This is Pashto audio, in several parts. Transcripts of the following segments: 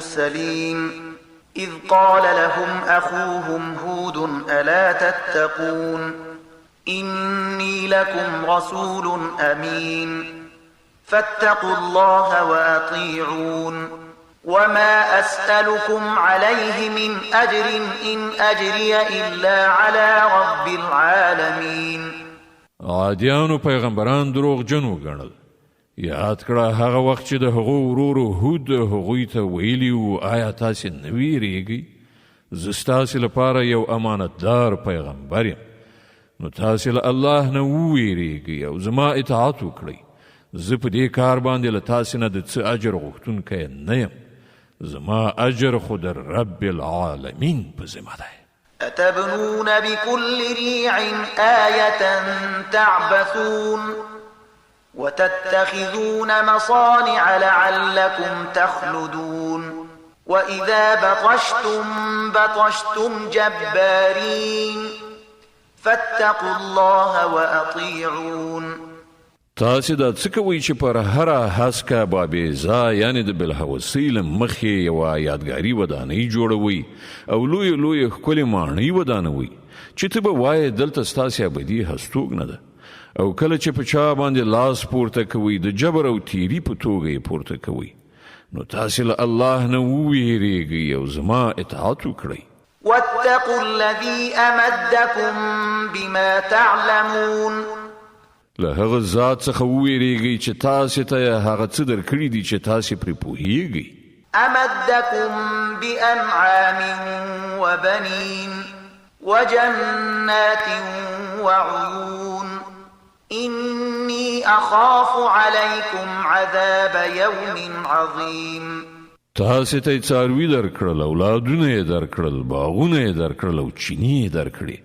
المرسلين إذ قال لهم أخوهم هود ألا تتقون إني لكم رسول أمين فاتقوا الله وأطيعون وما أسألكم عليه من أجر إن أجري إلا على رب العالمين. عادیانو پیغمبران دروغ جنو ګڼل. یاد کړه هغه وخت چې د هغو ورورو هود هغوی ته ویلي وو آیا تاسې نه ویریږئ زه ستاسې لپاره یو امانتدار پیغمبر یم نو تاسې له الله نه وویریږئ او زما اطاعت وکړئ زه په دې کار باندې له تاسې نه د څه اجر غوښتونکی نه یم زما اجر خو د رب العالمین په ذمه دی. أتبنون بكل ريع آية تعبثون وتتخذون مصانع لعلكم تخلدون وإذا بطشتم جبارين فاتقوا الله وأطيعون. تاسې دا څه کوئ چې پر هره هسکه بابیزا یعنې د بلحوثۍ له مخې یوه یادګاري ودانۍ جوړوئ او لویې لویې ښکلې ماڼۍ ودانوئ چې ته به وایې دلته ستاسې ابدي هستوګنه ده او کله چې په چا باندې لاس پورته کوئ د جبر او تیري په توګه یې پورته کوئ نو تاسې له الله نه وویریږئ او زما اطاعت وکړئ. واتقوا الذي أمدكم بما تعلمون. له هغه ذات څخه وویریږئ چې تاسې ته یې هغه څه درکړي دي چې تاسې پرې پوهیږئ. أمدكم بأنعام وبنين وجنات وعيون إني أخاف عليكم عذاب يوم عظيم. تاسې ته یې څاروي درکړل اولادونه یې درکړل باغونه یې درکړل او چینې یې درکړې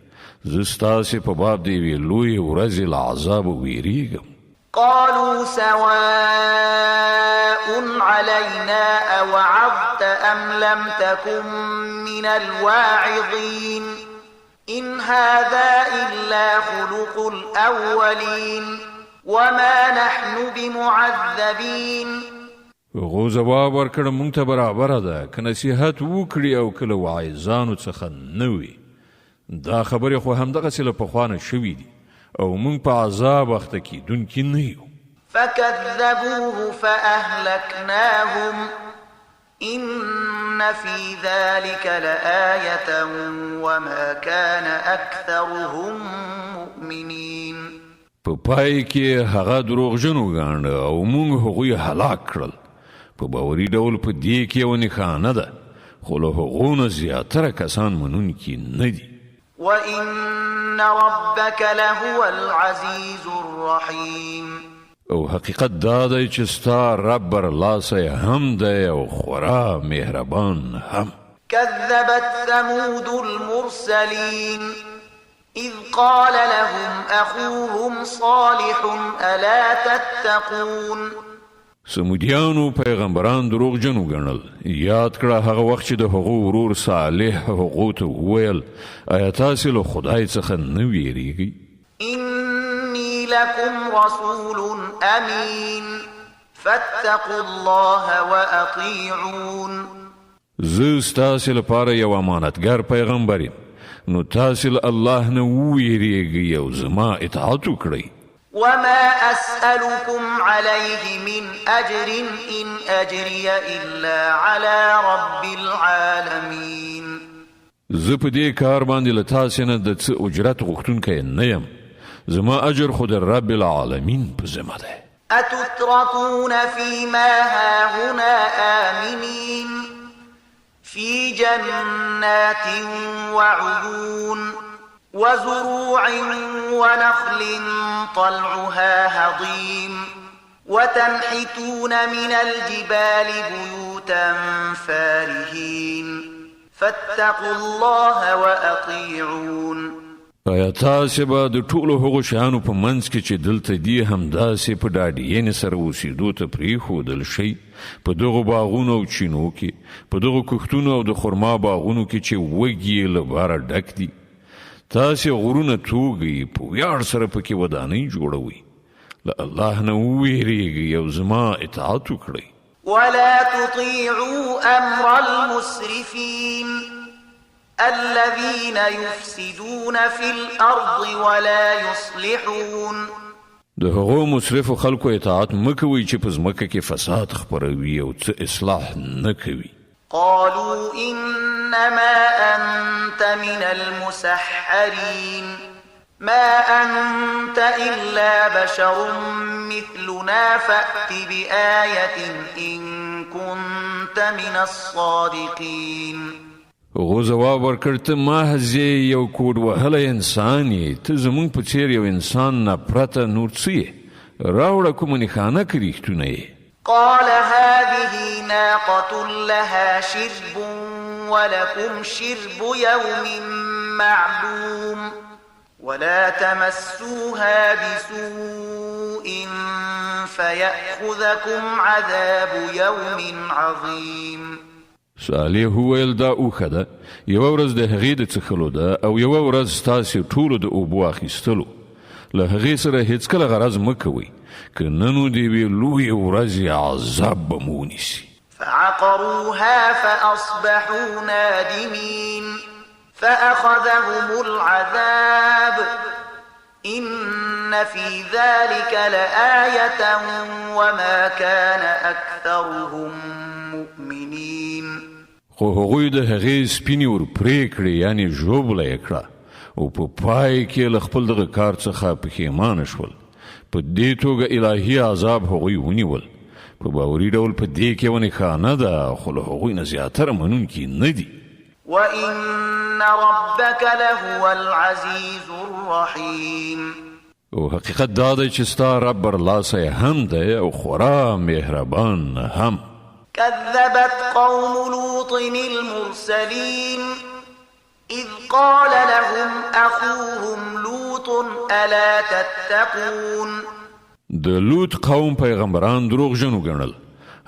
زه ستاسې په باب د یوې لویې ورځې له عذابه ویریږم. قالوا سواء علينا أوعظت أم لم تكن من الواعظين إن هذا إلا خلق الأولين وما نحن بمعذبين. هغو ځواب ورکړه موږ ته برابره ده که نصیحت وکړي او که له واعظانو څخه نه وي دا خبرې خو همدغسې له پخوا نه شوي دي او موږ په عذاب اخته کیدونکي نه یو. فكذبوه فأهلكناهم إن في ذلك لآية وما كان أكثرهم مؤمنين. په پای کې هغه دروغجنو ګاڼه او موږ هغوی هلاک کړل په باوري ډول په دې کې یوه نښانه ده خو له هغو نه زیاتره کسان منونکي نه دي. وإن ربك لهو العزيز الرحيم. او حقیقت دا دی چې ستا رب برلاسی هم دی او خورا مهربان هم. كذبت ثمود المرسلين إذ قال لهم أخوهم صالح ألا تتقون. سمودیانو پیغمبران دروغجنو ګڼل یاد کړه هغه وخت چې د هغو ورور صالح هغو ته وویل آیا تاسې له خدای څخه نه ویریږئ. إني لكم رسول أمين فاتقوا الله وأطيعون. زه ستاسې لپاره یو امانتګر پیغمبر یم نو تاسې له الله نه وویریږئ او زما اطاعت وکړئ. وما أسألكم عليه من أجر إن أجري إلا على رب العالمين. زه په دې کار باندې له تاسې نه د څه اجرت غوښتونکی نه یم زما اجر خو د رب العالمین په ذمه دی. أتتركون فيما هاهنا آمنين في جنات وعيون وزروع ونخل طلعها هضيم وتنحتون من الجبال بيوتا فارهين فاتقوا الله وأطيعون. آیا تاسې به د ټولو هغو شیانو په منځ کې چې دلته دي همداسې په ډاډینې سره اوسېدو ته پرېښودل شئ په دغو باغونو او چینو کې په دغو کښتونو او د خرما باغونو کې چې وږي یې له باره ډک دي تاسې غرونه توږئ په ویاړ سره پکې ودانۍ جوړوئ له الله نه وویریږئ او زما اطاعت وکړئ. ولا تطيعوا أمر المسرفين الذين يفسدون في الأرض ولا يصلحون. د هغو مسرفو خلکو اطاعت مکوي چې په ځمکه کې فساد خپروي او څه اصلاح نه کوي. قالوا إنما أنت من المسحرين ما أنت إلا بشر مثلنا فأت بآية إن كنت من الصادقين. هغو ځواب ورکړ ته محض یو کوډ وهلی انسان یې، ته زموږ په څېر یو انسان نه پرته نور څه یې، راوړه کومه نښانه که رښتونه یې. قال هذه ناقة لها شرب ولكم شرب يوم معلوم ولا تمسوها بسوء فيأخذكم عذاب يوم عظيم. صالح وویل دا اوښه ده، یوه ورځ د هغې د څښلو ده او یوه ورځ ستاسې ټولو د اوبو اخیستلو. له هغې سره هیڅکله غرض مه کوئ، که نه نو د یوې لویې ورځې عذاب به مو ونیسي. فعقروها فأصبحوا نادمين فأخذهم العذاب إن في ذلك لآية وما كان أكثرهم مؤمنين. خو هغوی د هغې سپینې ور پرې کړې، یعنې ژوبله یې کړه، او په پای کې له خپل دغه کار څخه پښیمانه شول. په دې توګه الهي عذاب هغوی ونیول. په باوري ډول په دې کې یوه نښانه ده، خو له هغوی نه زیاتره منونکي نه دي. وإن ربك لهو العزيز الرحيم. او حقیقت دا دی چې ستا رب برلاسی هم دی او خورا مهربان هم. كذبت قوم لوط المرسلين إذ قال لهم أخوهم لوط ألا تتقون. د لوط قوم پیغمبران دروغجن وګڼل